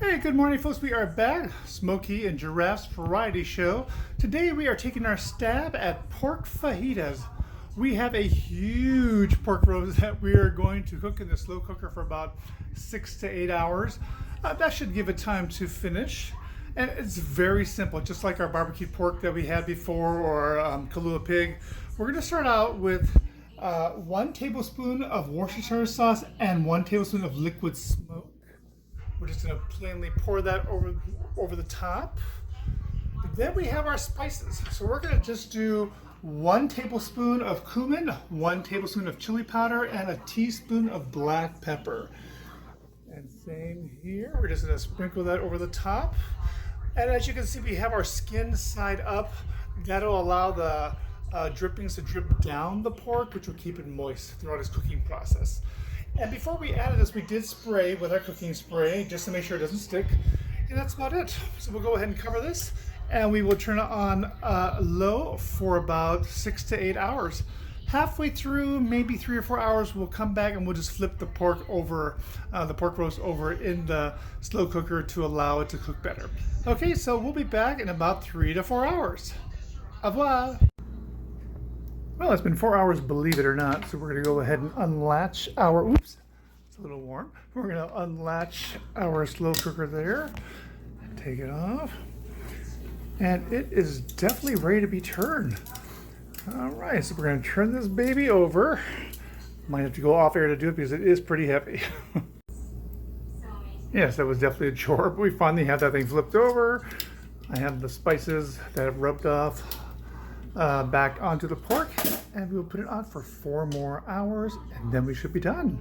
Hey, good morning, folks. We are back, Smokey and Giraffe's variety show. Today we are taking our stab at pork fajitas. We have a huge pork roast that we are going to cook in the slow cooker for about 6 to 8 hours. That should give it time to finish. And it's very simple, just like our barbecue pork that we had before, or Kahlua pig. We're going to start out with 1 tablespoon of Worcestershire sauce and 1 tablespoon of liquid smoke. We're just going to plainly pour that over the top. Then we have our spices. So we're going to just do 1 tablespoon of cumin, 1 tablespoon of chili powder, and a teaspoon of black pepper. And same here. We're just going to sprinkle that over the top. And as you can see, we have our skin side up. That'll allow the drippings to drip down the pork, which will keep it moist throughout its cooking process. And before we added this, we did spray with our cooking spray just to make sure it doesn't stick. And that's about it. So we'll go ahead and cover this, and we will turn it on low for about 6 to 8 hours. Halfway through, maybe 3 or 4 hours, we'll come back and we'll just flip the pork over, the pork roast over in the slow cooker to allow it to cook better. Okay, so we'll be back in about 3 to 4 hours. Au revoir. Well, it's been 4 hours, believe it or not, so we're going to go ahead and unlatch our, oops, it's a little warm. We're going to unlatch our slow cooker there, take it off, and it is definitely ready to be turned. All right, so we're going to turn this baby over. Might have to go off air to do it because it is pretty heavy. Yes, that was definitely a chore, but we finally have that thing flipped over. I have the spices that have rubbed off back onto the pork, and we'll put it on for 4 more hours, and then we should be done.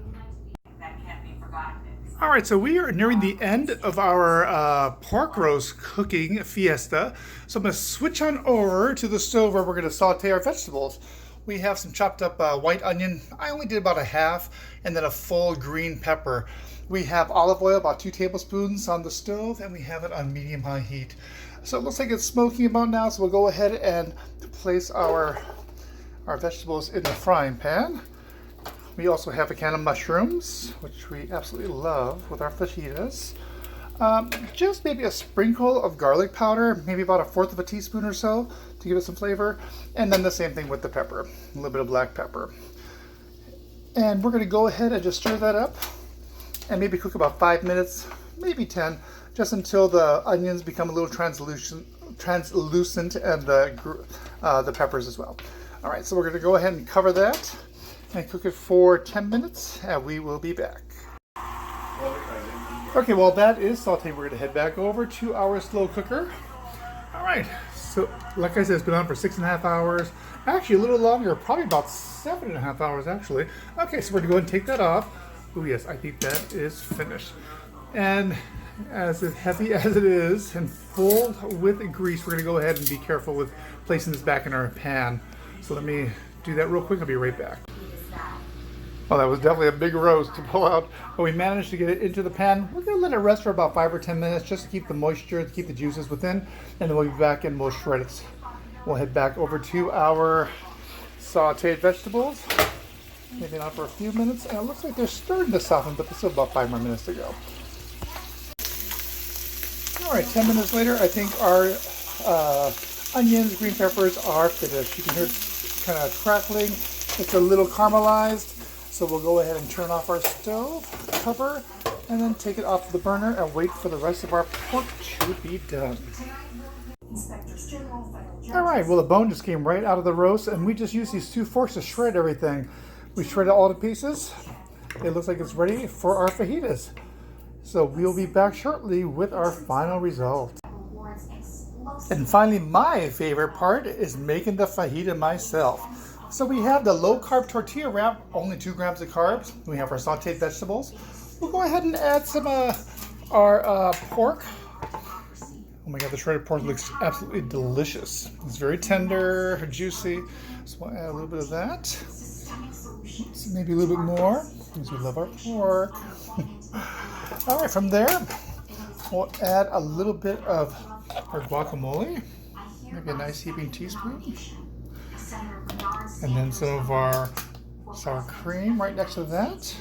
That can't be forgotten. All right, so we are nearing the end of our pork roast cooking fiesta. So I'm going to switch on over to the stove where we're going to saute our vegetables. We have some chopped up white onion. I only did about a half, and then a full green pepper. We have olive oil, about 2 tablespoons on the stove, and we have it on medium-high heat. So it looks like it's smoking about now, so we'll go ahead and place our vegetables in the frying pan. We also have a can of mushrooms, which we absolutely love with our fajitas. Just maybe a sprinkle of garlic powder, maybe about 1/4 teaspoon or so to give it some flavor. And then the same thing with the pepper, a little bit of black pepper. And we're going to go ahead and just stir that up and maybe cook about 5 minutes, maybe 10, just until the onions become a little translucent and the peppers as well. All right, so we're going to go ahead and cover that and cook it for 10 minutes, and we will be back. Okay, well that is sauteed. We're going to head back over to our slow cooker. All right, so like I said, it's been on for 6.5 hours. Actually, a little longer, probably about 7.5 hours actually. Okay, so we're going to go ahead and take that off. Oh yes, I think that is finished. And as heavy as it is and full with grease, we're going to go ahead and be careful with placing this back in our pan. So let me do that real quick. I'll be right back. Well, that was definitely a big roast to pull out, but we managed to get it into the pan. We're going to let it rest for about 5 or 10 minutes just to keep the moisture, to keep the juices within, and then we'll be back and we'll shred it. We'll head back over to our sauteed vegetables. Maybe not for a few minutes, and it looks like they're starting to soften, but there's still about 5 more minutes to go. All right, 10 minutes later, I think our onions, green peppers are finished. You can hear it kind of crackling. It's a little caramelized. So we'll go ahead and turn off our stove, cover, and then take it off the burner and wait for the rest of our pork to be done. All right, well the bone just came right out of the roast, and we just used these 2 forks to shred everything. We shredded all the pieces. It looks like it's ready for our fajitas. So we'll be back shortly with our final result. And finally, my favorite part is making the fajita myself. So we have the low-carb tortilla wrap, only 2 grams of carbs. We have our sauteed vegetables. We'll go ahead and add some our pork. Oh my God, the shredded pork looks absolutely delicious. It's very tender, juicy. So we'll add a little bit of that. Oops, maybe a little bit more, because we love our pork. All right, from there, we'll add a little bit of our guacamole, maybe a nice heaping teaspoon. And then some of our sour cream right next to that.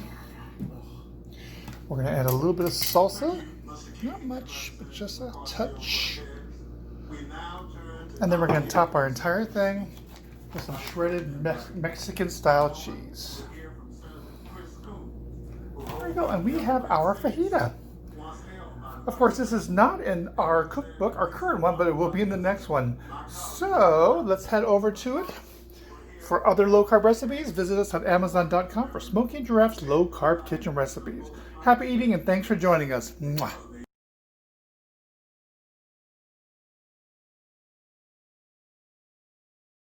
We're going to add a little bit of salsa. Not much, but just a touch. And then we're going to top our entire thing with some shredded Mexican-style cheese. There we go, and we have our fajita. Of course, this is not in our cookbook, our current one, but it will be in the next one. So let's head over to it. For other low-carb recipes, visit us on Amazon.com for Smokey and Giraffe's low-carb kitchen recipes. Happy eating and thanks for joining us. Mwah.